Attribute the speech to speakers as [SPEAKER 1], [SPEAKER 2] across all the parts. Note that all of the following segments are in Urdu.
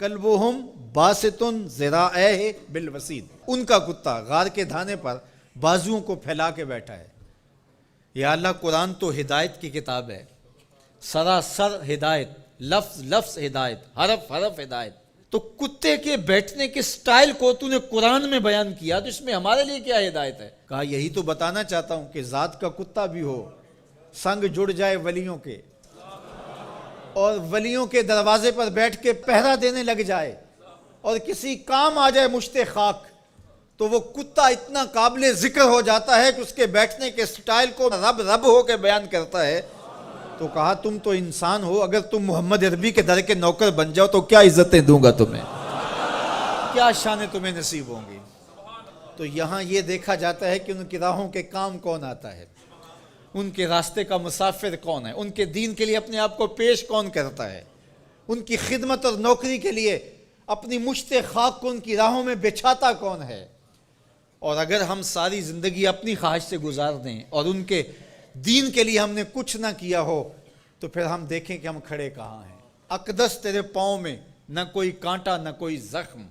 [SPEAKER 1] وَكَلْبُهُمْ بَاسِطٌ ذِرَاعَيْهِ بِالْوَسِيدِ، ان کا کتا غار کے دھانے پر بازوؤں کو پھیلا کے بیٹھا ہے۔ یا اللہ، قرآن تو ہدایت کی کتاب ہے، سراسر ہدایت، لفظ لفظ ہدایت، حرف حرف ہدایت، تو کتے کے بیٹھنے کے سٹائل کو تو نے قرآن میں بیان کیا، تو اس میں ہمارے لیے کیا ہدایت ہے؟ کہا یہی تو بتانا چاہتا ہوں کہ ذات کا کتا بھی ہو، سنگ جڑ جائے ولیوں کے، اور ولیوں کے دروازے پر بیٹھ کے پہرا دینے لگ جائے، اور کسی کام آ جائے مشت خاک، تو وہ کتا اتنا قابل ذکر ہو جاتا ہے کہ اس کے بیٹھنے کے سٹائل کو رب رب ہو کے بیان کرتا ہے۔ تو کہا تم تو انسان ہو، اگر تم محمد عربی کے در کے نوکر بن جاؤ تو کیا عزتیں دوں گا تمہیں، کیا شانیں تمہیں نصیب ہوں گی۔ تو یہاں یہ دیکھا جاتا ہے کہ ان کی راہوں کے کام کون آتا ہے، ان کے راستے کا مسافر کون ہے، ان کے دین کے لیے اپنے آپ کو پیش کون کرتا ہے، ان کی خدمت اور نوکری کے لیے اپنی مشت خاک کو ان کی راہوں میں بچھاتا کون ہے۔ اور اگر ہم ساری زندگی اپنی خواہش سے گزار دیں اور ان کے دین کے لیے ہم نے کچھ نہ کیا ہو، تو پھر ہم دیکھیں کہ ہم کھڑے کہاں ہیں۔ اقدس تیرے پاؤں میں نہ کوئی کانٹا نہ کوئی زخم،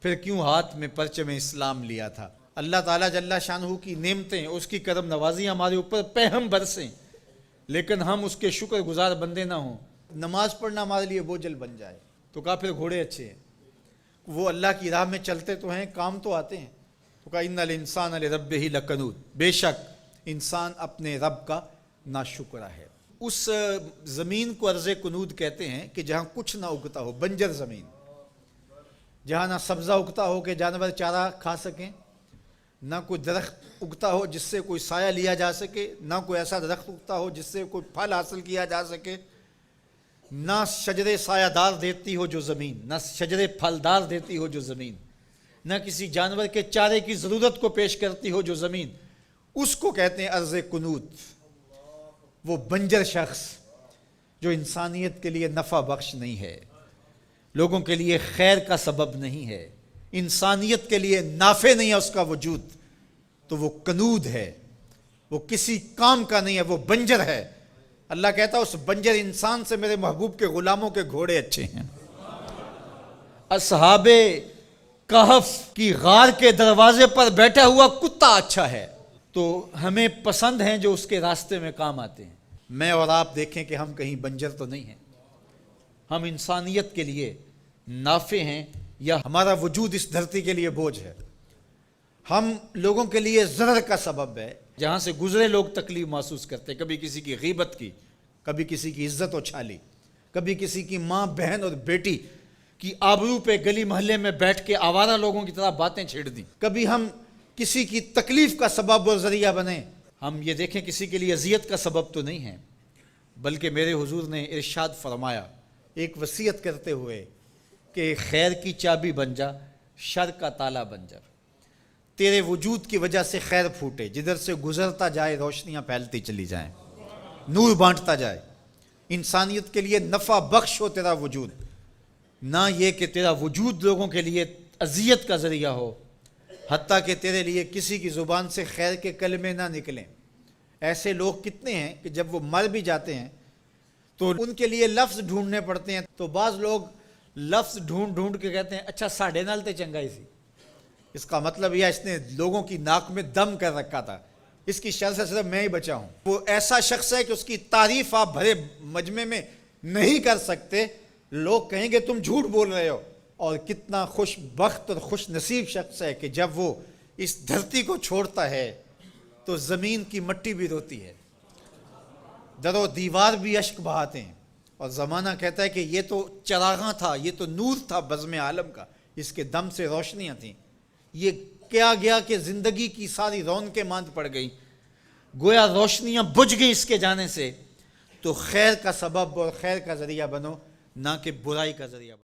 [SPEAKER 1] پھر کیوں ہاتھ میں پرچم اسلام لیا تھا۔ اللہ تعالیٰ جل شانہ کی نعمتیں، اس کی کرم نوازی ہمارے اوپر پہم برسیں، لیکن ہم اس کے شکر گزار بندے نہ ہوں، نماز پڑھنا ہمارے لیے بوجھل بن جائے۔ تو کہا پھر گھوڑے اچھے ہیں، وہ اللہ کی راہ میں چلتے تو ہیں، کام تو آتے ہیں۔ تو کہا ان الانسان لربہ لکنود، بے شک انسان اپنے رب کا ناشکرہ ہے۔ اس زمین کو ارض کنود کہتے ہیں کہ جہاں کچھ نہ اگتا ہو، بنجر زمین، جہاں نہ سبزہ اگتا ہو کہ جانور چارہ کھا سکیں، نہ کوئی درخت اگتا ہو جس سے کوئی سایہ لیا جا سکے، نہ کوئی ایسا درخت اگتا ہو جس سے کوئی پھل حاصل کیا جا سکے، نہ شجرے سایہ دار دیتی ہو جو زمین، نہ شجرے پھلدار دیتی ہو جو زمین، نہ کسی جانور کے چارے کی ضرورت کو پیش کرتی ہو جو زمین، اس کو کہتے ہیں ارض کنود۔ وہ بنجر شخص جو انسانیت کے لیے نفع بخش نہیں ہے، لوگوں کے لیے خیر کا سبب نہیں ہے، انسانیت کے لیے نافع نہیں ہے اس کا وجود، تو وہ کنود ہے، وہ کسی کام کا نہیں ہے، وہ بنجر ہے۔ اللہ کہتا ہے اس بنجر انسان سے میرے محبوب کے غلاموں کے گھوڑے اچھے ہیں۔ اصحاب کہف کی غار کے دروازے پر بیٹھا ہوا کتا اچھا ہے، تو ہمیں پسند ہیں جو اس کے راستے میں کام آتے ہیں۔ میں اور آپ دیکھیں کہ ہم کہیں بنجر تو نہیں ہیں، ہم انسانیت کے لیے نافع ہیں، یا ہمارا وجود اس دھرتی کے لیے بوجھ ہے، ہم لوگوں کے لیے ضرر کا سبب ہے۔ جہاں سے گزرے لوگ تکلیف محسوس کرتے، کبھی کسی کی غیبت کی، کبھی کسی کی عزت اچھالی، کبھی کسی کی ماں بہن اور بیٹی کی آبرو پہ گلی محلے میں بیٹھ کے آوارہ لوگوں کی طرح باتیں چھیڑ دیں، کبھی ہم کسی کی تکلیف کا سبب اور ذریعہ بنیں۔ ہم یہ دیکھیں کسی کے لیے اذیت کا سبب تو نہیں ہے، بلکہ میرے حضور نے ارشاد فرمایا ایک وصیت کرتے ہوئے کہ خیر کی چابی بن جا، شر کا تالا بن جا، تیرے وجود کی وجہ سے خیر پھوٹے، جدھر سے گزرتا جائے روشنیاں پھیلتی چلی جائیں، نور بانٹتا جائے، انسانیت کے لیے نفع بخش ہو تیرا وجود، نہ یہ کہ تیرا وجود لوگوں کے لیے اذیت کا ذریعہ ہو، حتیٰ کہ تیرے لیے کسی کی زبان سے خیر کے کلمے نہ نکلیں۔ ایسے لوگ کتنے ہیں کہ جب وہ مر بھی جاتے ہیں تو ان کے لیے لفظ ڈھونڈنے پڑتے ہیں، تو بعض لوگ لفظ ڈھونڈ ڈھونڈ کے کہتے ہیں اچھا ساڑھے نال تے چنگائی سی، اس کا مطلب یہ اس نے لوگوں کی ناک میں دم کر رکھا تھا، اس کی شر سے صرف میں ہی بچا ہوں۔ وہ ایسا شخص ہے کہ اس کی تعریف آپ بھرے مجمع میں نہیں کر سکتے، لوگ کہیں گے تم جھوٹ بول رہے ہو۔ اور کتنا خوش بخت اور خوش نصیب شخص ہے کہ جب وہ اس دھرتی کو چھوڑتا ہے تو زمین کی مٹی بھی روتی ہے، در و دیوار بھی اشک بہاتے ہیں، اور زمانہ کہتا ہے کہ یہ تو چراغاں تھا، یہ تو نور تھا بزم عالم کا، اس کے دم سے روشنیاں تھیں، یہ کیا گیا کہ زندگی کی ساری رونقیں ماند پڑ گئی، گویا روشنیاں بجھ گئی اس کے جانے سے۔ تو خیر کا سبب اور خیر کا ذریعہ بنو، نہ کہ برائی کا ذریعہ بنو۔